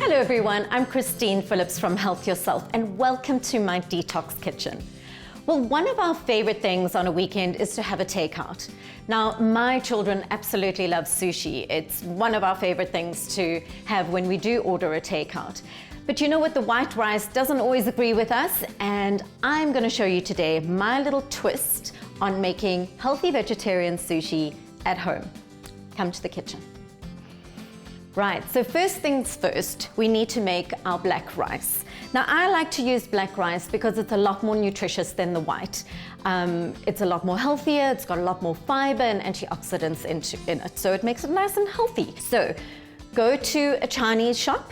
Hello everyone, I'm Christine Phillips from Health Yourself and welcome to my Detox Kitchen. Well, one of our favorite things on a weekend is to have a takeout. Now, my children absolutely love sushi. It's one of our favorite things to have when we do order a takeout. But you know what, the white rice doesn't always agree with us, and I'm going to show you today my little twist on making healthy vegetarian sushi at home. Come to the kitchen. Right, so first things first, we need to make our black rice. Now, I like to use black rice because it's a lot more nutritious than the white. It's a lot more healthier, it's got a lot more fiber and antioxidants in it, so it makes it nice and healthy. So, go to a Chinese shop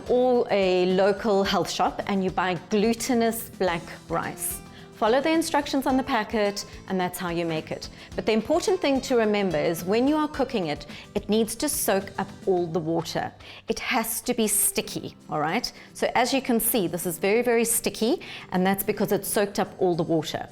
or a local health shop and you buy glutinous black rice. Follow the instructions on the packet and that's how you make it. But the important thing to remember is when you are cooking it, it needs to soak up all the water. It has to be sticky, all right? So as you can see, this is very, very sticky, and that's because it's soaked up all the water.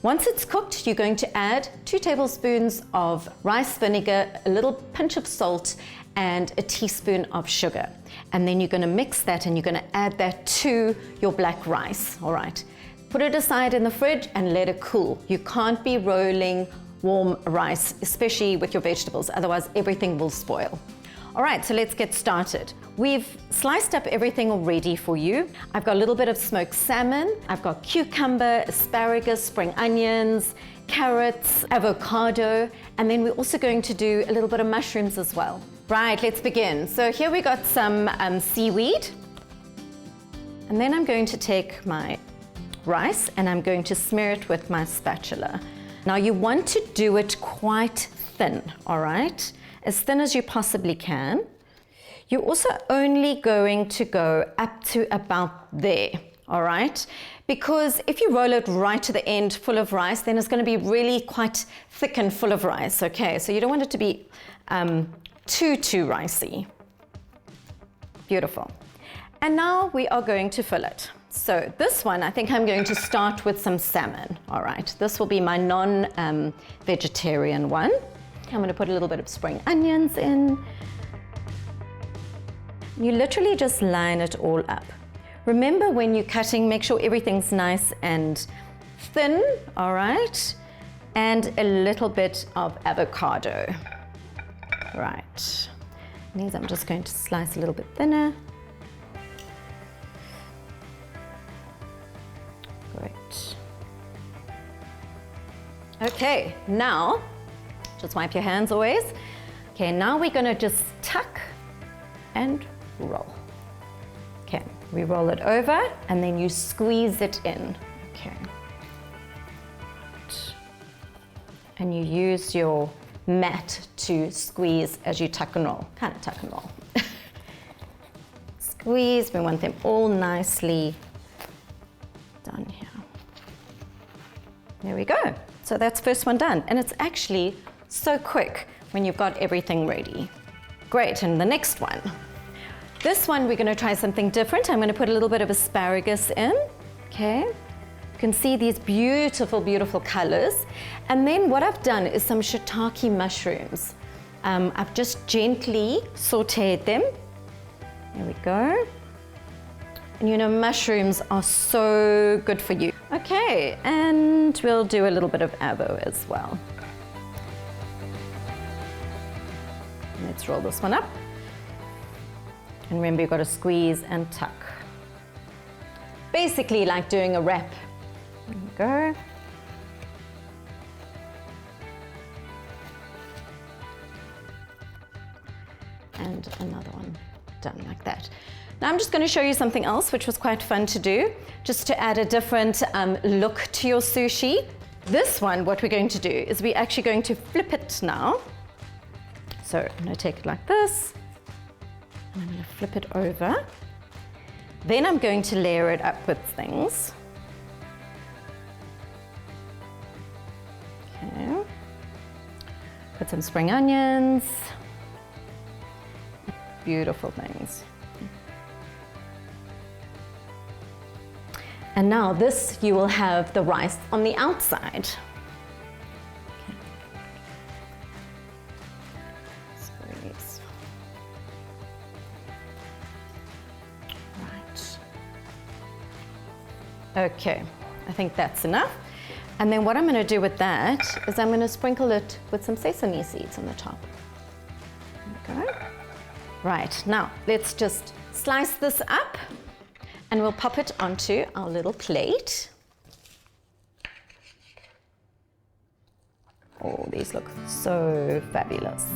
Once it's cooked, you're going to add 2 tablespoons of rice vinegar, a little pinch of salt, and a teaspoon of sugar. And then you're gonna mix that and you're gonna add that to your black rice, all right? Put it aside in the fridge and let it cool. You can't be rolling warm rice, especially with your vegetables, otherwise everything will spoil. All right, so let's get started. We've sliced up everything already for you. I've got a little bit of smoked salmon, I've got cucumber, asparagus, spring onions, carrots, avocado, and then we're also going to do a little bit of mushrooms as well. Right, let's begin. So here we got some seaweed, and then I'm going to take my rice and I'm going to smear it with my spatula. Now you want to do it quite thin, all right? As thin as you possibly can. You're also only going to go up to about there, all right? Because if you roll it right to the end full of rice, then it's going to be really quite thick and full of rice, okay? So you don't want it to be too ricey. Beautiful. And now we are going to fill it. So this one, I think I'm going to start with some salmon, all right? This will be my non-vegetarian one. I'm going to put a little bit of spring onions in. You literally just line it all up. Remember when you're cutting, make sure everything's nice and thin, all right? And a little bit of avocado. Right. These I'm just going to slice a little bit thinner. Great. Okay, now, just wipe your hands always. Okay, now we're gonna just tuck and roll. Okay, we roll it over and then you squeeze it in. Okay. And you use your mat to squeeze as you tuck and roll, kind of tuck and roll. Squeeze, we want them all nicely done here. There we go. So that's first one done. And it's actually so quick when you've got everything ready. Great, and the next one. This one we're gonna try something different. I'm gonna put a little bit of asparagus in, okay? You can see these beautiful, beautiful colors. And then what I've done is some shiitake mushrooms. I've just gently sauteed them. There we go. And you know, mushrooms are so good for you. Okay, and we'll do a little bit of avo as well. Let's roll this one up. And remember, you've got to squeeze and tuck. Basically like doing a wrap. There we go. And another one done like that. Now I'm just going to show you something else which was quite fun to do, just to add a different look to your sushi. This one, what we're going to do is we're actually going to flip it now. So I'm going to take it like this, and I'm going to flip it over. Then I'm going to layer it up with things. Okay. Put some spring onions. Beautiful things. And now this, you will have the rice on the outside. Okay. Okay, I think that's enough. And then what I'm going to do with that is I'm going to sprinkle it with some sesame seeds on the top. Okay. Right, now let's just slice this up and we'll pop it onto our little plate. Oh, these look so fabulous.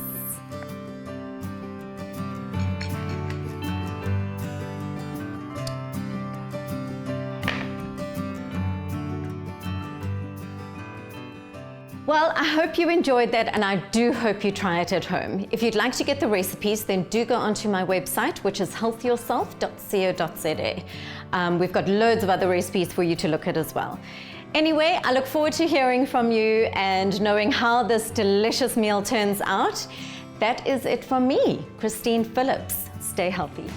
Well, I hope you enjoyed that, and I do hope you try it at home. If you'd like to get the recipes, then do go onto my website, which is healthyourself.co.za. We've got loads of other recipes for you to look at as well. Anyway, I look forward to hearing from you and knowing how this delicious meal turns out. That is it from me, Christine Phillips. Stay healthy.